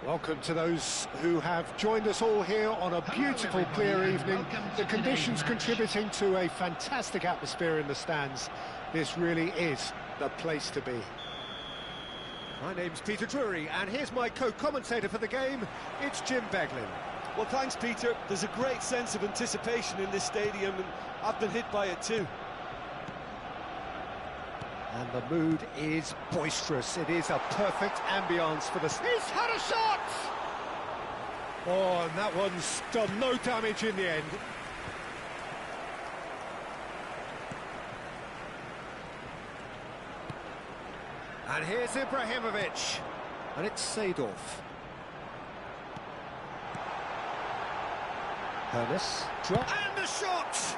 Welcome to those who have joined us all here on a beautiful, clear evening. The conditions contributing to a fantastic atmosphere in the stands. This really is the place to be. My name's Peter Drury, and here's my co-commentator for the game. It's Jim Beglin. Well, thanks, Peter. There's a great sense of anticipation in this stadium, and I've been hit by it too. And the mood is boisterous. It is a perfect ambience for the... He's had a shot! Oh, and that one's done no damage in the end. And here's Ibrahimovic. And it's Seedorf. Hernes. Drop. And the shot!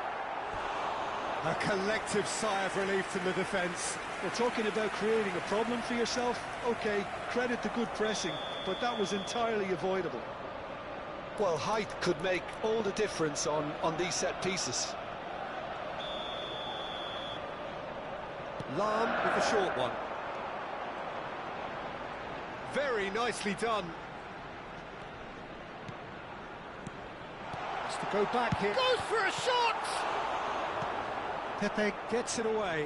A collective sigh of relief from the defence. We're talking about creating a problem for yourself. OK, credit to good pressing, but that was entirely avoidable. Well, height could make all the difference on these set pieces. Lahm with the short one. Very nicely done. Has to go back here. Goes for a shot! Pepe gets it away.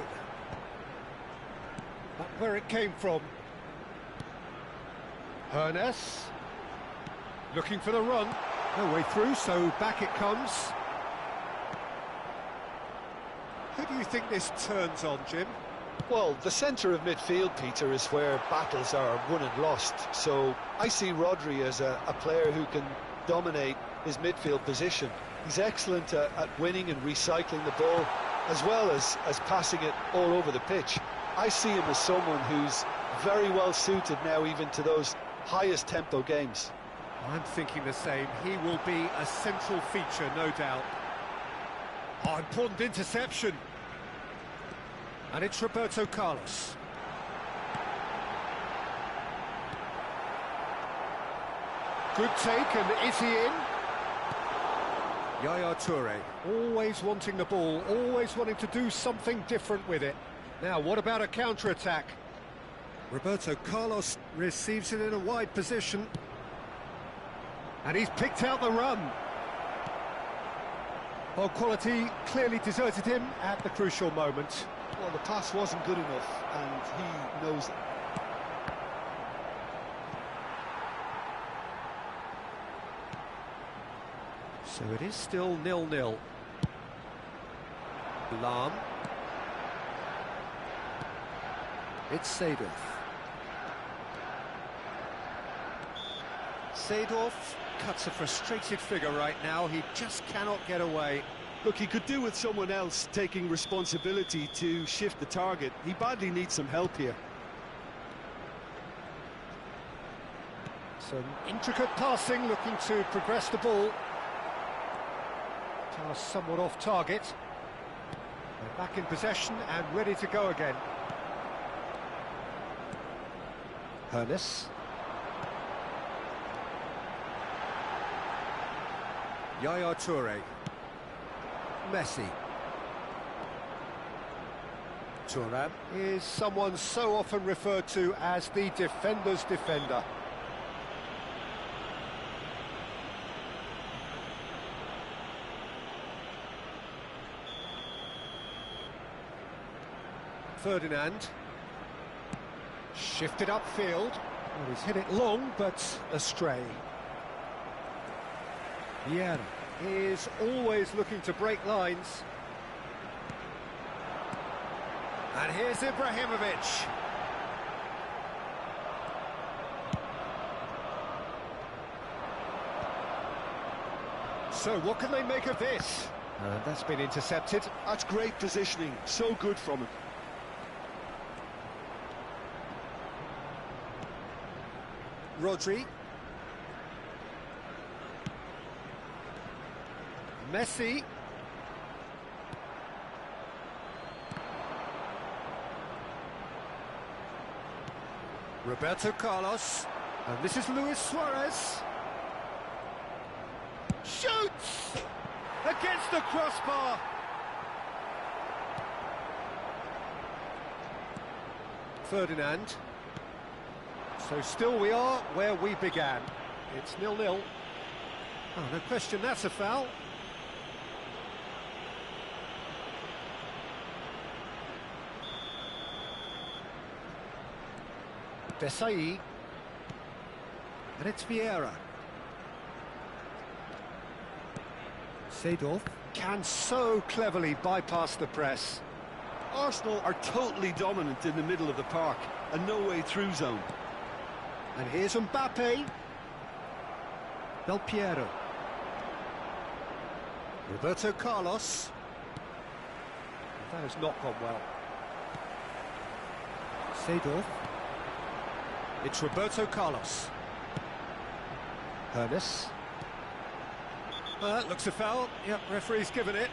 Not where it came from. Hernes. Looking for the run. No way through, so back it comes. Who do you think this turns on, Jim? Well, the centre of midfield, Peter, is where battles are won and lost. So I see Rodri as a player who can dominate his midfield position. He's excellent at winning and recycling the ball, as well as passing it all over the pitch. I see him as someone who's very well suited now even to those highest tempo games. I'm thinking the same. He will be a central feature, no doubt. Oh, important interception. And it's Roberto Carlos. Good take, and is he in? Yaya Toure, always wanting the ball, always wanting to do something different with it. Now, what about a counter-attack? Roberto Carlos receives it in a wide position. And he's picked out the run. Well, quality clearly deserted him at the crucial moment. Well, the pass wasn't good enough, and he knows it. So it is still 0-0. Lahm. It's Seedorf. Seedorf cuts a frustrated figure right now. He just cannot get away. Look, he could do with someone else taking responsibility to shift the target. He badly needs some help here. Some intricate passing, looking to progress the ball. Pass somewhat off target. They're back in possession and ready to go again. Hernes. Yaya Toure. Messi. Thuram is someone so often referred to as the defender's defender. Ferdinand. Shifted upfield. Well, he's hit it long, but astray. Vieira is always looking to break lines. And here's Ibrahimovic. So what can they make of this? That's been intercepted. That's great positioning, so good from him. Rodri. Messi. Roberto Carlos. And this is Luis Suarez. Shoots! Against the crossbar. Ferdinand. So still we are where we began. It's 0-0. Oh, no question, that's a foul. Desai. And it's Vieira. Seedorf can so cleverly bypass the press. Arsenal are totally dominant in the middle of the park, a no-way through zone. And here's Mbappe. Del Piero. Roberto Carlos. That has not gone well. Seedorf. It's Roberto Carlos. Ernest. That looks a foul. Yep, referee's given it.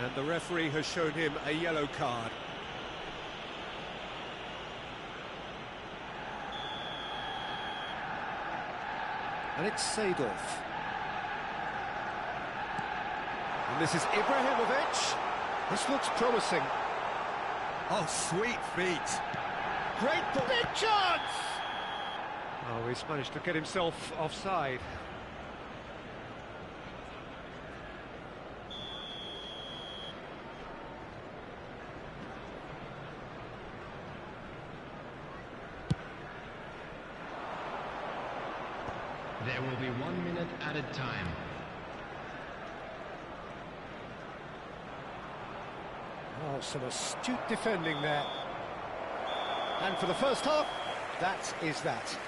And the referee has shown him a yellow card. And it's Seedorf. And this is Ibrahimovic. This looks promising. Oh, sweet feet. Great ball. Big chance! Oh, he's managed to get himself offside. There will be 1 minute added time. Oh, some astute defending there. And for the first half, that is that.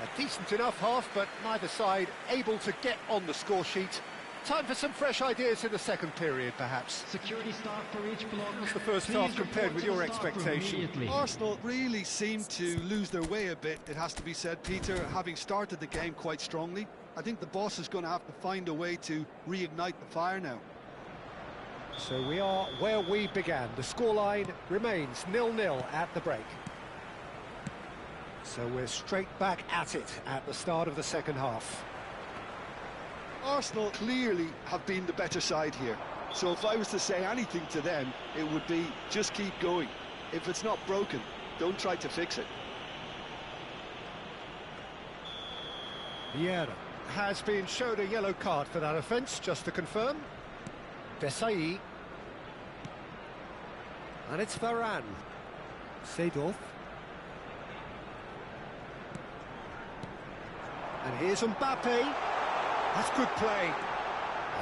A decent enough half, but neither side able to get on the score sheet. Time for some fresh ideas in the second period, perhaps. Security staff for each block. What's the first half compared with your expectation? Arsenal really seemed to lose their way a bit, it has to be said, Peter, having started the game quite strongly. I think the boss is going to have to find a way to reignite the fire now. So we are where we began. The scoreline remains 0-0 at the break. So we're straight back at it at the start of the second half. Arsenal clearly have been the better side here. So if I was to say anything to them, it would be just keep going. If it's not broken, don't try to fix it. Vieira has been shown a yellow card for that offence, just to confirm. Desai. And it's Varane. Seedorf. And here's Mbappe. That's good play.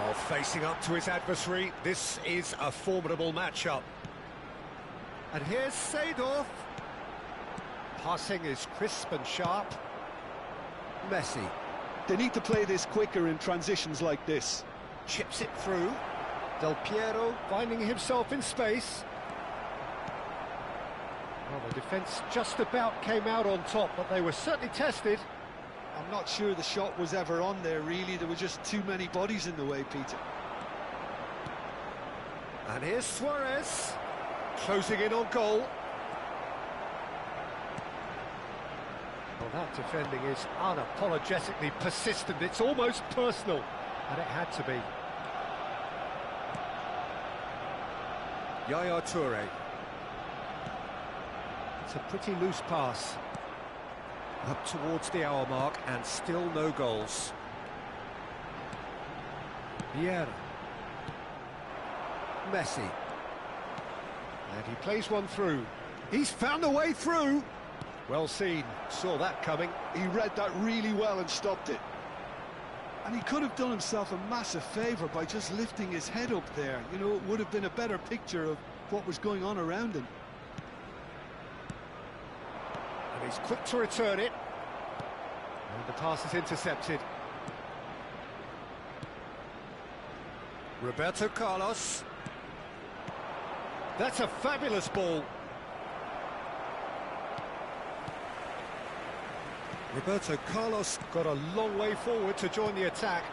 Oh, facing up to his adversary, this is a formidable matchup. And here's Seedorf. Passing is crisp and sharp. Messi. They need to play this quicker in transitions like this. Chips it through. Del Piero finding himself in space. Well, the defence just about came out on top, but they were certainly tested. I'm not sure the shot was ever on there, really. There were just too many bodies in the way, Peter. And here's Suarez, closing in on goal. Well, that defending is unapologetically persistent. It's almost personal, and it had to be. Yaya Toure. It's a pretty loose pass. Up towards the hour mark, and still no goals. Vieira. Messi. And he plays one through. He's found a way through. Well seen, saw that coming. He read that really well and stopped it. And he could have done himself a massive favour by just lifting his head up there. You know, it would have been a better picture of what was going on around him. And he's quick to return it. And the pass is intercepted. Roberto Carlos. That's a fabulous ball. Roberto Carlos got a long way forward to join the attack.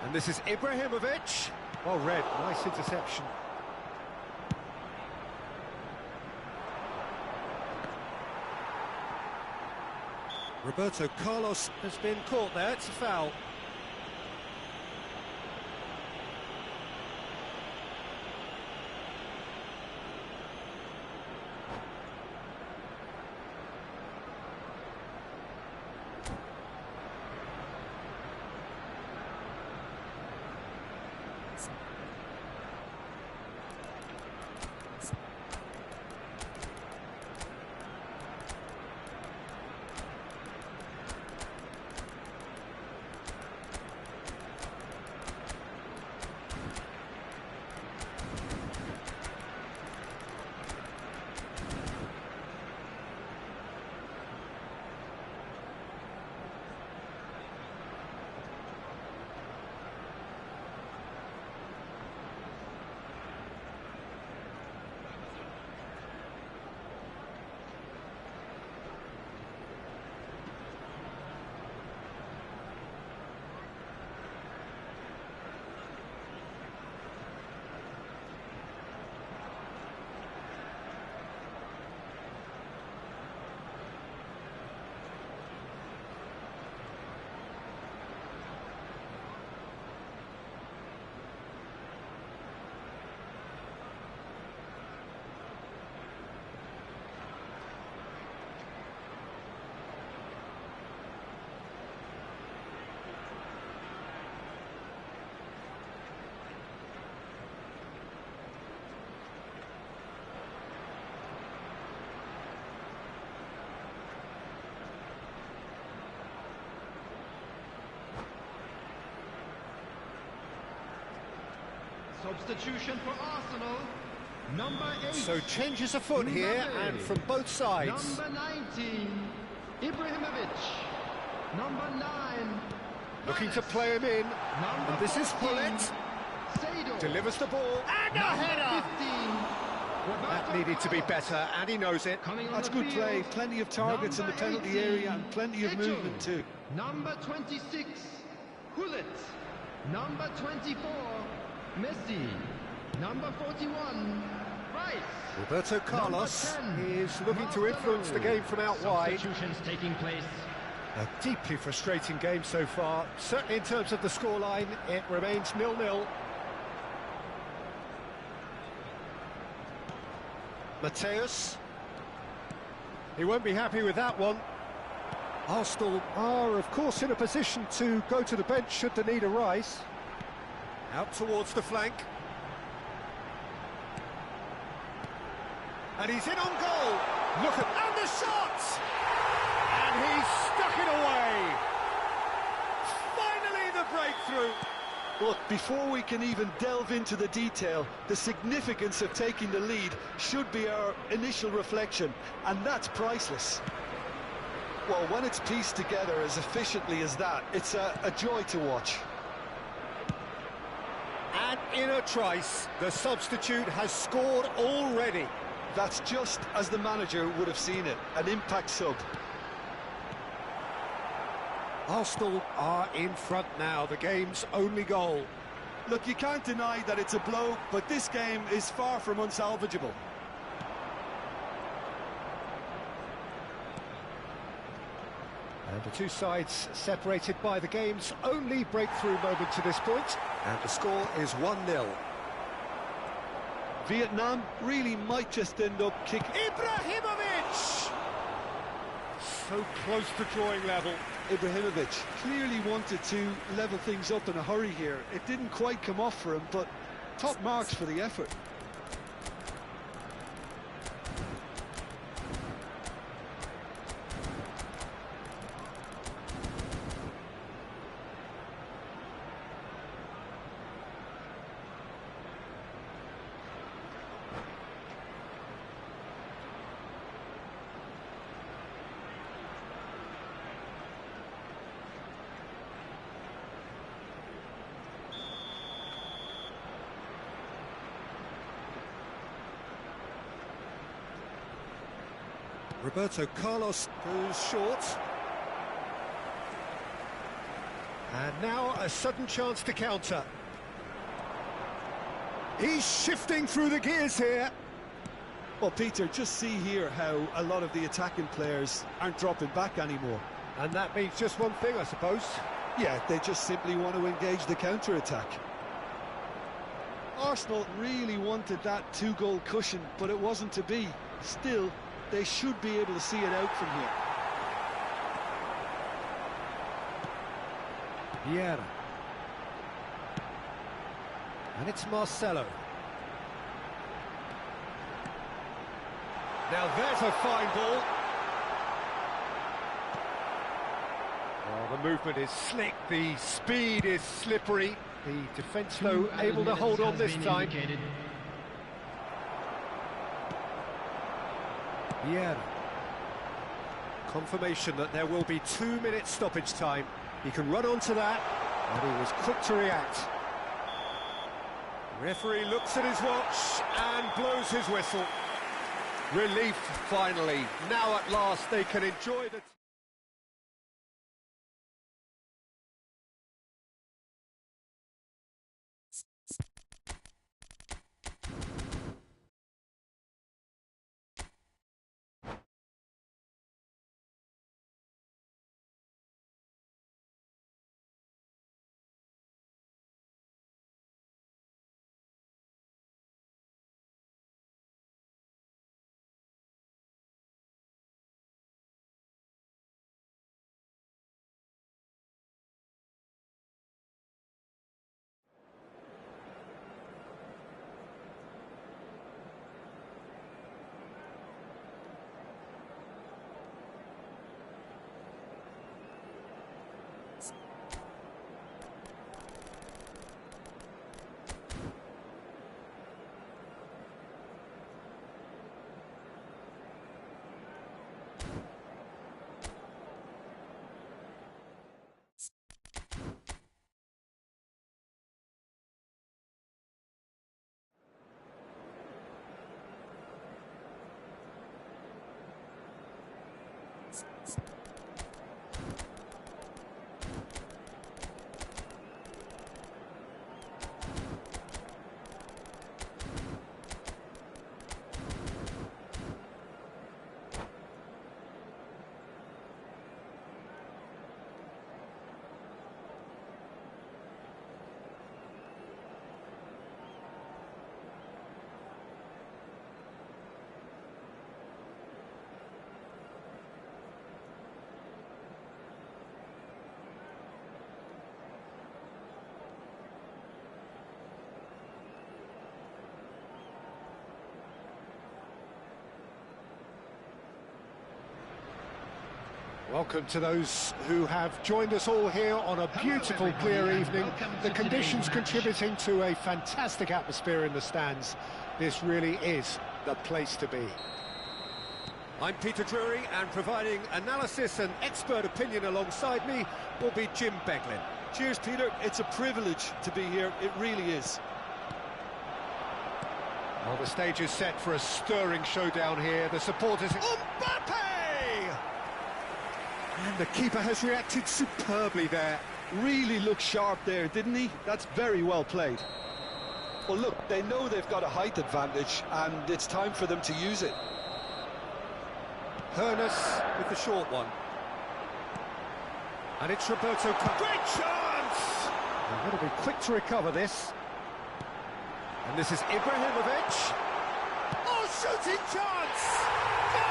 And this is Ibrahimovic. Well read, nice interception. Roberto Carlos has been caught there, it's a foul. Substitution for Arsenal. Number 8. So changes afoot here, and from both sides. Number 19, Ibrahimovic. Number 9, Looking to play him in. Number And this is 14, Pullet. Sado. Delivers the ball. And a Number header! 15, That Roberto needed to be Carlos. better, and he knows it. Coming on That's the good field, play, plenty of targets in the number penalty 18, area and plenty of Eto. movement too. Number 26, Hullet. Number 24, Messi. Number 41, Rice. Roberto Carlos Number 10, is looking to influence the game from out wide. Substitutions taking place. A deeply frustrating game so far. Certainly in terms of the scoreline, it remains 0-0. Mateus. He won't be happy with that one. Arsenal are, of course, in a position to go to the bench should the need arise. Out towards the flank. And he's in on goal. Look at... And the shot! And he's stuck it away. Finally the breakthrough. Look, before we can even delve into the detail, the significance of taking the lead should be our initial reflection, and that's priceless. Well, when it's pieced together as efficiently as that, it's a joy to watch. And in a trice, the substitute has scored already. That's just as the manager would have seen it, an impact sub. Arsenal are in front now, the game's only goal. Look, you can't deny that it's a blow, but this game is far from unsalvageable. And the two sides separated by the game's only breakthrough moment to this point. And the score is 1-0. Vietnam really might just end up kicking. Ibrahimovic! So close to drawing level. Ibrahimovic clearly wanted to level things up in a hurry here. It didn't quite come off for him, but top marks for the effort. Roberto Carlos goes short. And now a sudden chance to counter. He's shifting through the gears here. Well, Peter, just see here how a lot of the attacking players aren't dropping back anymore. And that means just one thing, I suppose. Yeah, they just simply want to engage the counter-attack. Arsenal really wanted that two-goal cushion, but it wasn't to be. Still, they should be able to see it out from here. Vieira. And it's Marcelo. Now there's a fine ball. Well, the movement is slick, the speed is slippery. The defence, though, able to hold on this time. Vieira. Confirmation that there will be 2 minutes stoppage time. He can run onto that, and he was quick to react. Referee looks at his watch and blows his whistle. Relief, finally. Now at last they can enjoy the... Welcome to those who have joined us all here on a beautiful, clear evening. The conditions contributing to a fantastic atmosphere in the stands. This really is the place to be. I'm Peter Drury, and providing analysis and expert opinion alongside me will be Jim Beglin. Cheers, Peter. It's a privilege to be here. It really is. Well, the stage is set for a stirring showdown here. The supporters... Mbappe! And the keeper has reacted superbly there. Really looked sharp there, didn't he? That's very well played. Well, look, they know they've got a height advantage, and it's time for them to use it. Hoeneß with the short one. And it's Roberto. Great chance! They've got to be quick to recover this. And this is Ibrahimovic. Oh, shooting chance! Goal!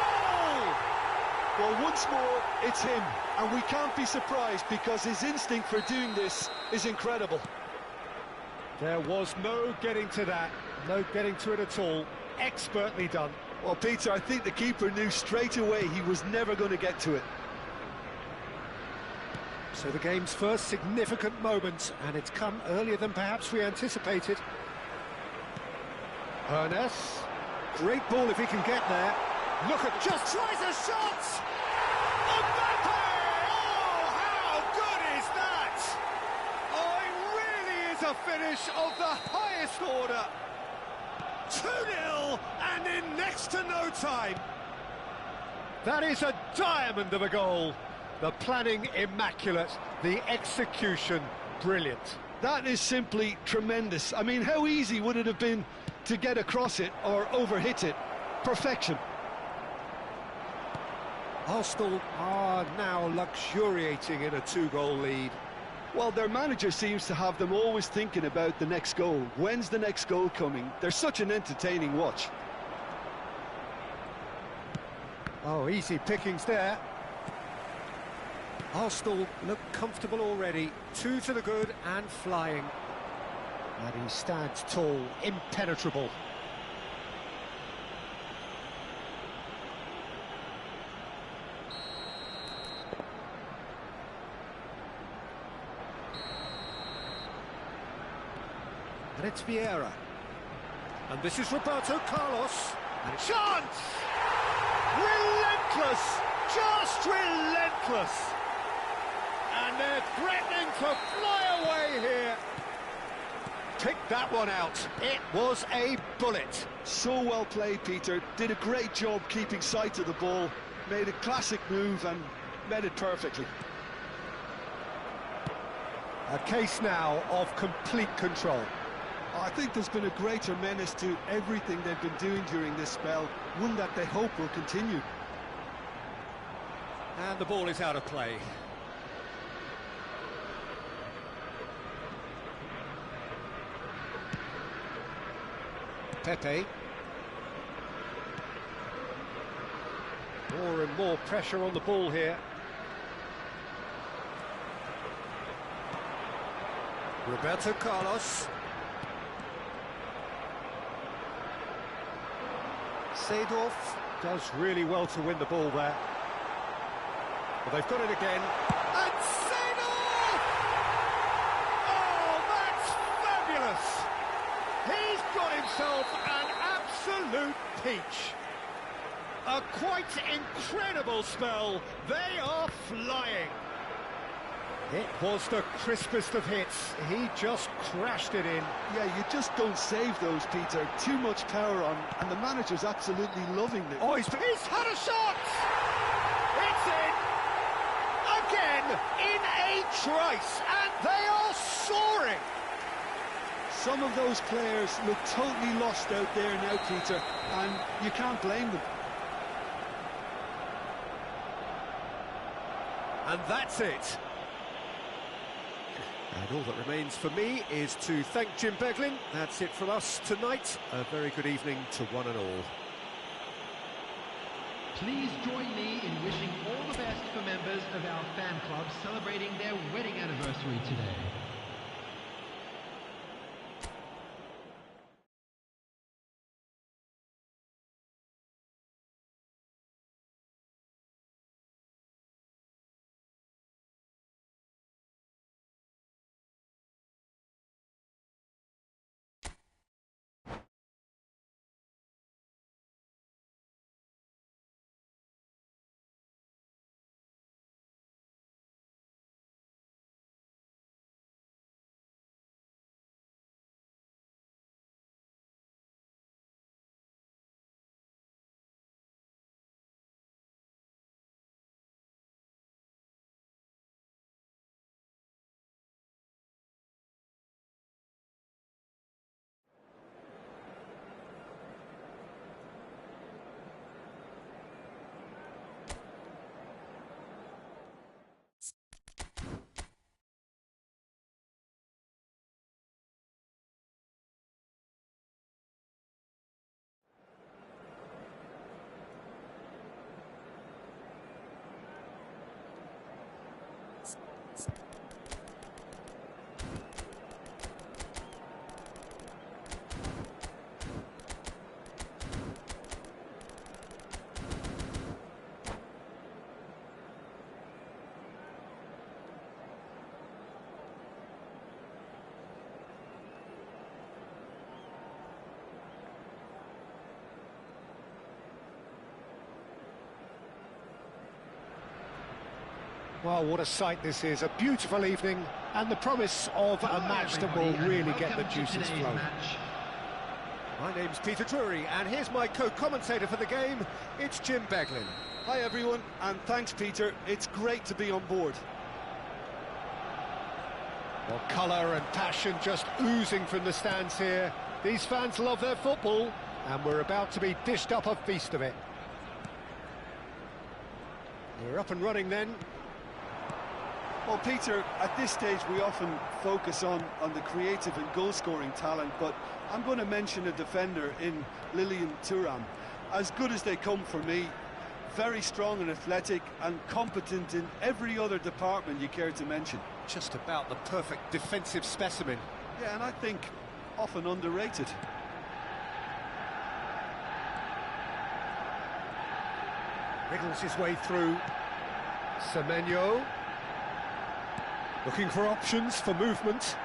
Well, once more, it's him, and we can't be surprised because his instinct for doing this is incredible. There was no getting to that, no getting to it at all. Expertly done. Well, Peter, I think the keeper knew straight away he was never going to get to it. So the game's first significant moment, and it's come earlier than perhaps we anticipated. Hoeneß, great ball if he can get there. Look at, just tries a shot! Mbappe! Oh, how good is that? Oh, it really is a finish of the highest order. 2-0, and in next to no time. That is a diamond of a goal. The planning immaculate, the execution brilliant. That is simply tremendous. I mean, how easy would it have been to get across it or overhit it? Perfection. Arsenal are now luxuriating in a 2-goal lead. Well, their manager seems to have them always thinking about the next goal. When's the next goal coming? They're such an entertaining watch. Oh, easy pickings there. Arsenal look comfortable already. 2 to the good and flying. And he stands tall, impenetrable. And it's Vieira. And this is Roberto Carlos. And Chance! Relentless! Just relentless! And they're threatening to fly away here. pick that one out. It was a bullet. So well played, Peter. Did a great job keeping sight of the ball. Made a classic move and met it perfectly. A case now of complete control. I think there's been a greater menace to everything they've been doing during this spell, one that they hope will continue. And the ball is out of play. Pepe. More and more pressure on the ball here. Roberto Carlos. Seedorf does really well to win the ball there. But they've got it again. And Seedorf! Oh, that's fabulous! He's got himself an absolute peach. A quite incredible spell. They are flying. It was the crispest of hits. He just crashed it in. Yeah, you just don't save those, Peter. Too much power on, and the manager's absolutely loving it. Oh, he's had a shot! It's in! Again, in a trice, and they are soaring! Some of those players look totally lost out there now, Peter, and you can't blame them. And that's it. And all that remains for me is to thank Jim Beglin. That's it from us tonight. A very good evening to one and all. Please join me in wishing all the best for members of our fan club celebrating their wedding anniversary today. Well, what a sight this is. A beautiful evening and the promise of a match that will really get the juices flowing. My name's Peter Drury, and here's my co-commentator for the game. It's Jim Beglin. Hi everyone, and thanks Peter, it's great to be on board. Well, colour and passion just oozing from the stands here. These fans love their football, and we're about to be dished up a feast of it. We're up and running then. Well, Peter, at this stage we often focus on the creative and goal-scoring talent, but I'm going to mention a defender in Lilian Thuram. As good as they come for me, very strong and athletic and competent in every other department you care to mention. Just about the perfect defensive specimen. Yeah, and I think often underrated. Wriggles his way through. Semenyo. Looking for options for movement.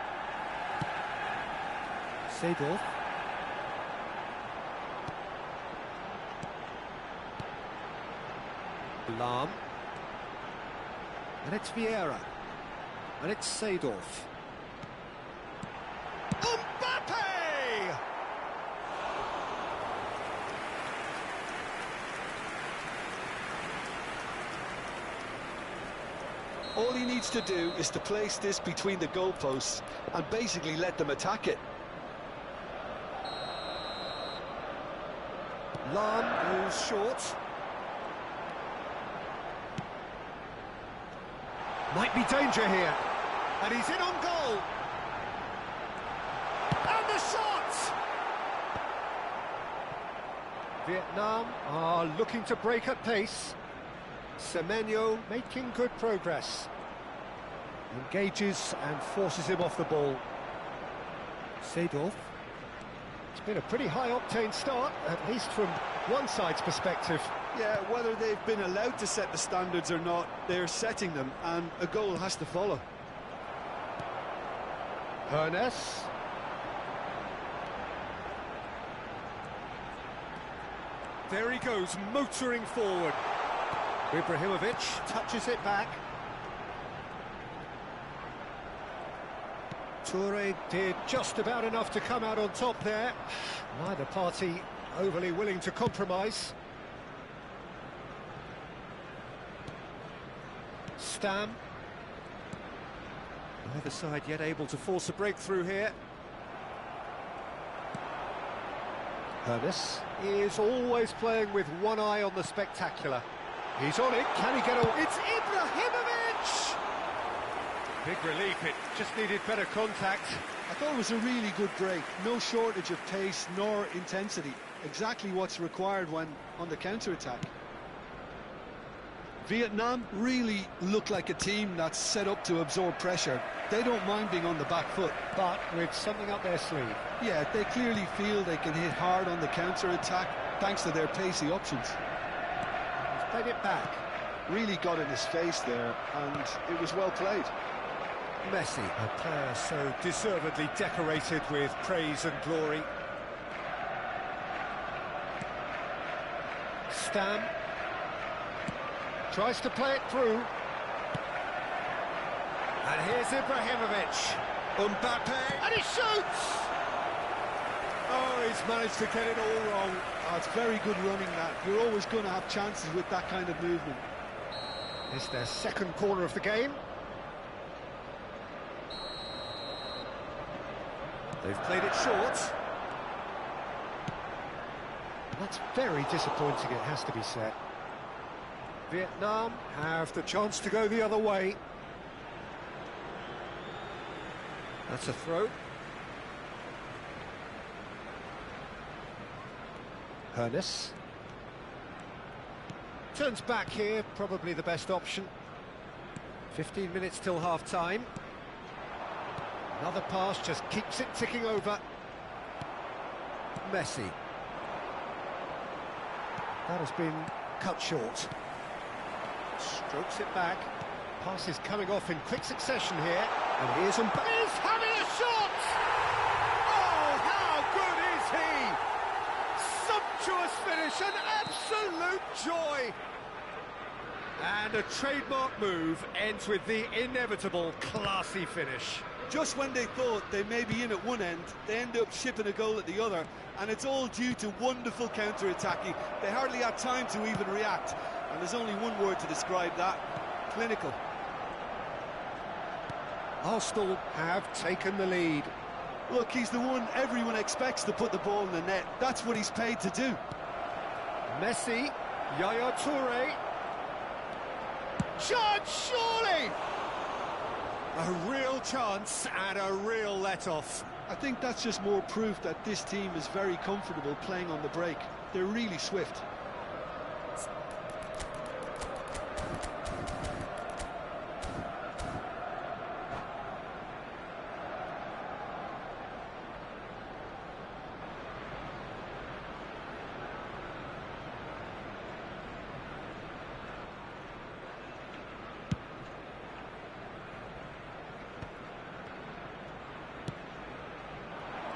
Seedorf. Lahm. And it's Vieira. And it's Seedorf. Mbappe! All he needs to do is to place this between the goalposts and basically let them attack it. Lahm goes short. Might be danger here. And he's in on goal. And the shot! Vietnam are looking to break at pace. Semenyo making good progress. Engages and forces him off the ball. Seedorf. It's been a pretty high-octane start, at least from one side's perspective. Yeah, whether they've been allowed to set the standards or not, they're setting them, and a goal has to follow. Hernes. There he goes, motoring forward. Ibrahimovic touches it back. Toure did just about enough to come out on top there. Neither party overly willing to compromise. Stam. Neither side yet able to force a breakthrough here. Hermes is always playing with one eye on the spectacular. He's on it, can he get away? It's Ibrahimovic! Big relief, it just needed better contact. I thought it was a really good break. No shortage of pace nor intensity. Exactly what's required when on the counter-attack. Vietnam really look like a team that's set up to absorb pressure. They don't mind being on the back foot. But with something up their sleeve. Yeah, they clearly feel they can hit hard on the counter-attack thanks to their pacey options. He's played it back. Really got in his face there, and it was well played. Messi, a player so deservedly decorated with praise and glory. Stam tries to play it through. And here's Ibrahimovic. Mbappe! And he shoots! Oh, he's managed to get it all wrong. Oh, it's very good running, that. You're always going to have chances with that kind of movement. It's their second corner of the game. They've played it short. That's very disappointing, it has to be said. Vietnam have the chance to go the other way. That's a throw. Hernes. Turns back here, probably the best option. 15 minutes till half-time. Another pass just keeps it ticking over. Messi. That has been cut short. Strokes it back. Pass is coming off in quick succession here. And here's He's having a shot! Oh, how good is he? Sumptuous finish, an absolute joy. And a trademark move ends with the inevitable classy finish. Just when they thought they may be in at one end, they end up shipping a goal at the other, and it's all due to wonderful counter-attacking. They hardly had time to even react, and there's only one word to describe that: clinical. Arsenal have taken the lead. Look, he's the one everyone expects to put the ball in the net. That's what he's paid to do. Messi, Yaya Toure. Chance, surely! A real chance and a real let-off. I think that's just more proof that this team is very comfortable playing on the break. They're really swift.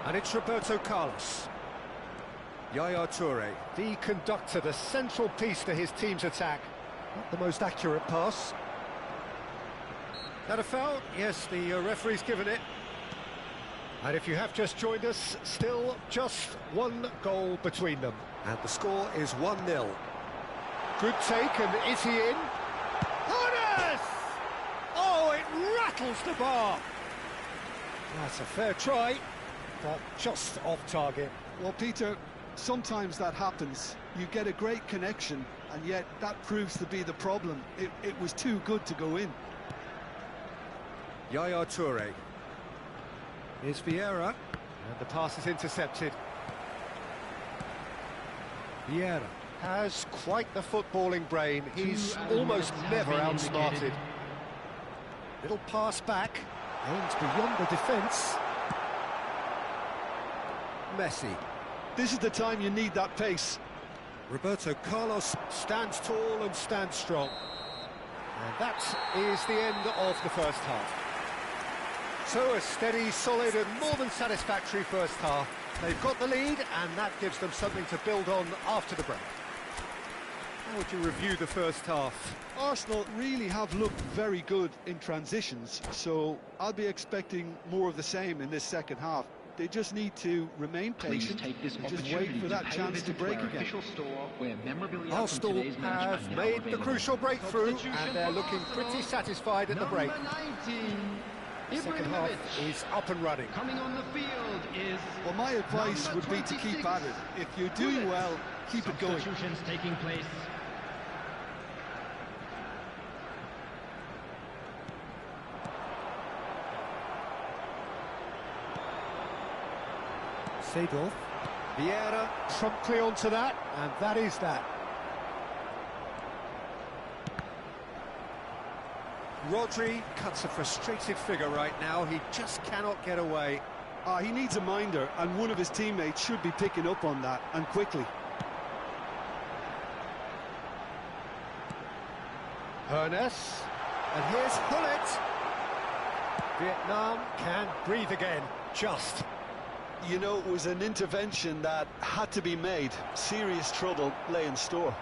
And it's Roberto Carlos. Yaya Toure, the conductor, the central piece to his team's attack. Not the most accurate pass. That a foul? Yes, the referee's given it. And if you have just joined us, still just one goal between them. And the score is 1-0. Good take, and is he in? Horace! Oh, it rattles the bar. That's a fair try, but just off target. Well, Peter, sometimes that happens. You get a great connection, and yet that proves to be the problem. It was too good to go in. Yaya Toure. Here's Vieira, and the pass is intercepted. Vieira has quite the footballing brain. He's almost never outsmarted. Little pass back, aims beyond the defence. Messi. This is the time you need that pace. Roberto Carlos stands tall and stands strong. And that is the end of the first half. So a steady, solid and more than satisfactory first half. They've got the lead and that gives them something to build on after the break. How would you review the first half? Arsenal really have looked very good in transitions, so I'll be expecting more of the same in this second half. They just need to remain patient and just wait for that chance to break again. Arsenal have made the crucial breakthrough and they're looking pretty satisfied at the break. Second half is up and running. Coming on the field is... Well, my advice would be to keep at it. If you're doing well, keep it going. Substitutions taking place. Seedorf. Vieira promptly onto that, and that is that. Rodri cuts a frustrated figure right now. He just cannot get away. He needs a minder, and one of his teammates should be picking up on that, and quickly. Hernes, and here's Hullet. Vietnam can breathe again, just. You know, it was an intervention that had to be made. Serious trouble lay in store.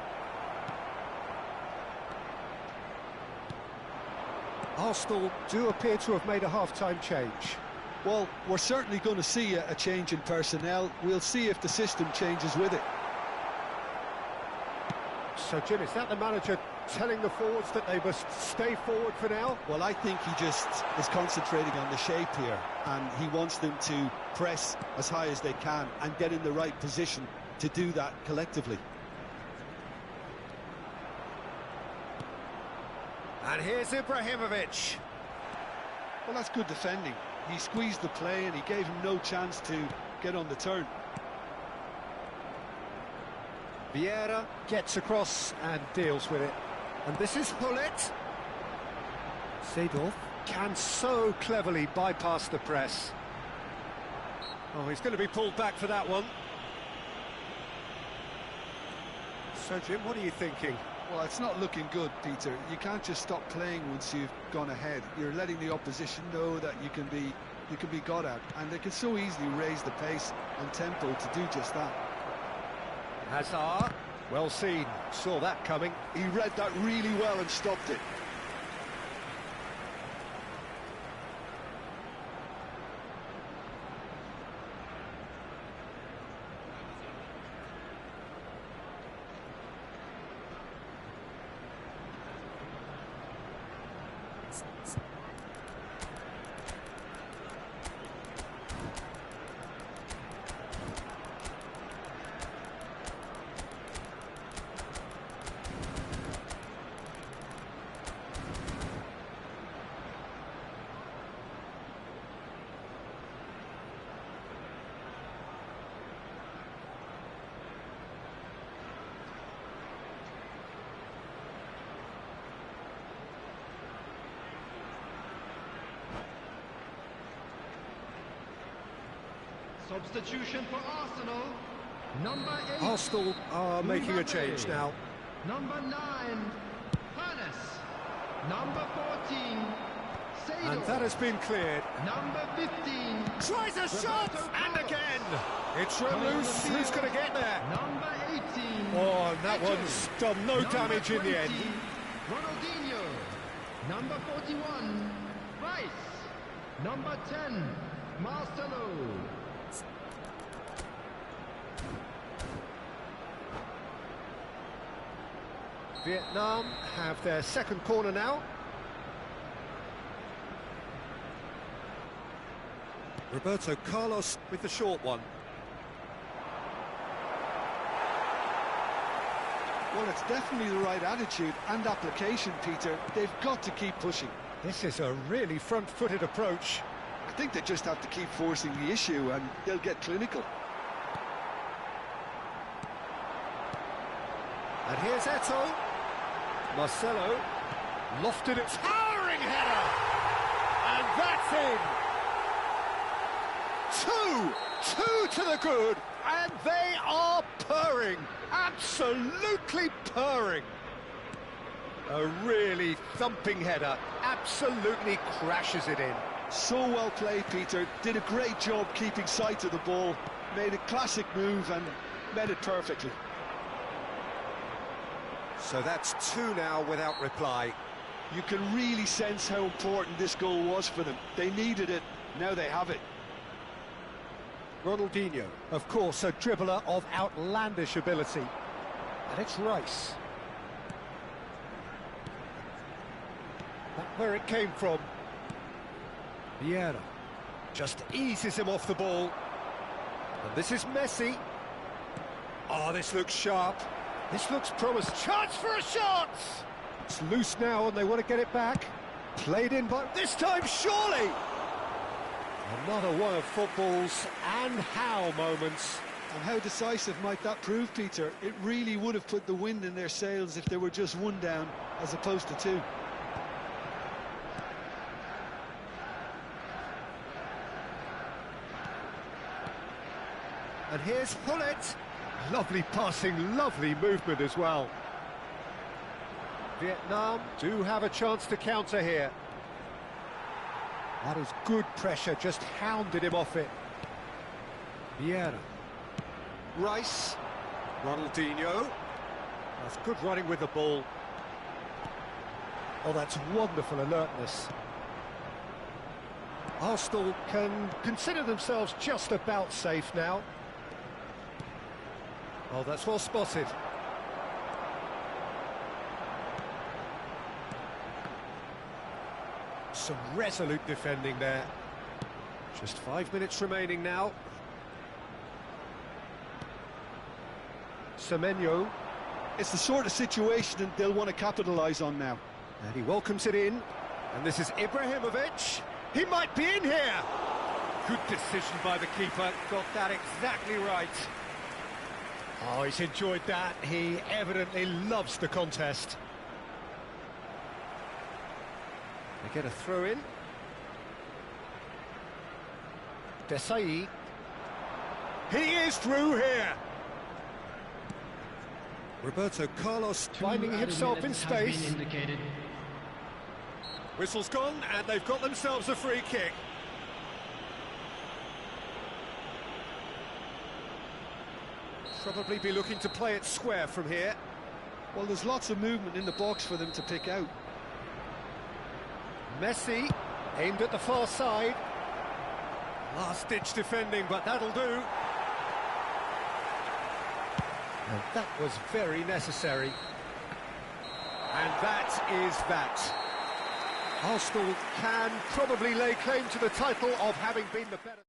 Arsenal do appear to have made a half-time change. Well, we're certainly going to see a change in personnel. We'll see if the system changes with it. So, Jim, is that the manager telling the forwards that they must stay forward for now? Well, I think he just is concentrating on the shape here, and he wants them to press as high as they can and get in the right position to do that collectively. And here's Ibrahimovic. Well, that's good defending. He squeezed the play and he gave him no chance to get on the turn. Vieira gets across and deals with it. And this is Hullet. Seedorf can so cleverly bypass the press. Oh, he's going to be pulled back for that one. So, Jim, what are you thinking? Well, it's not looking good, Peter. You can't just stop playing once you've gone ahead. You're letting the opposition know that you can be got at, and they can so easily raise the pace and tempo to do just that. Hazard, well seen, saw that coming. He read that really well and stopped it. Substitution for Arsenal. Number 8. Arsenal are making a change now. Number 9, Hannes. Number 14, Seydorf. And that has been cleared. Number 15. Tries a shot! And again! It's run loose. Who's going to get there? Number 18. Oh, and that one's done no damage in the end. Ronaldinho. Number 41, Rice. Number 10, Marcelo. Vietnam have their second corner now. Roberto Carlos with the short one. Well, it's definitely the right attitude and application, Peter. They've got to keep pushing. This is a really front-footed approach. I think they just have to keep forcing the issue and they'll get clinical. And here's Eto'o. Marcelo lofted it. Towering header! And that's in! Two to the good, and they are purring. Absolutely purring. A really thumping header. Absolutely crashes it in. So well played, Peter. Did a great job keeping sight of the ball. Made a classic move and met it perfectly. So that's 2 now without reply. You can really sense how important this goal was for them. They needed it, now they have it. Ronaldinho, of course, a dribbler of outlandish ability. And it's Rice. That's where it came from. Vieira just eases him off the ball. And this is Messi. Oh, this looks sharp. This looks promising. Chance for a shot! It's loose now and they want to get it back. Played in by... This time, surely! Another one of football's and how moments. And how decisive might that prove, Peter? It really would have put the wind in their sails if they were just 1 down as opposed to 2. And here's Hullet. Lovely passing, lovely movement as well. Vietnam do have a chance to counter here. That is good pressure, just hounded him off it. Vieira. Rice. Ronaldinho. That's good running with the ball. Oh, that's wonderful alertness. Arsenal can consider themselves just about safe now. Oh, that's well spotted. Some resolute defending there. Just 5 minutes remaining now. Semenyo. It's the sort of situation that they'll want to capitalise on now. And he welcomes it in. And this is Ibrahimovic. He might be in here. Good decision by the keeper. Got that exactly right. Oh, he's enjoyed that. He evidently loves the contest. They get a throw in. Desai. He is through here. Roberto Carlos finding himself in space. Whistle's gone, and they've got themselves a free kick. Probably be looking to play it square from here. Well, there's lots of movement in the box for them to pick out. Messi aimed at the far side. Last-ditch defending, but that'll do. And that was very necessary. And that is that. Arsenal can probably lay claim to the title of having been the better...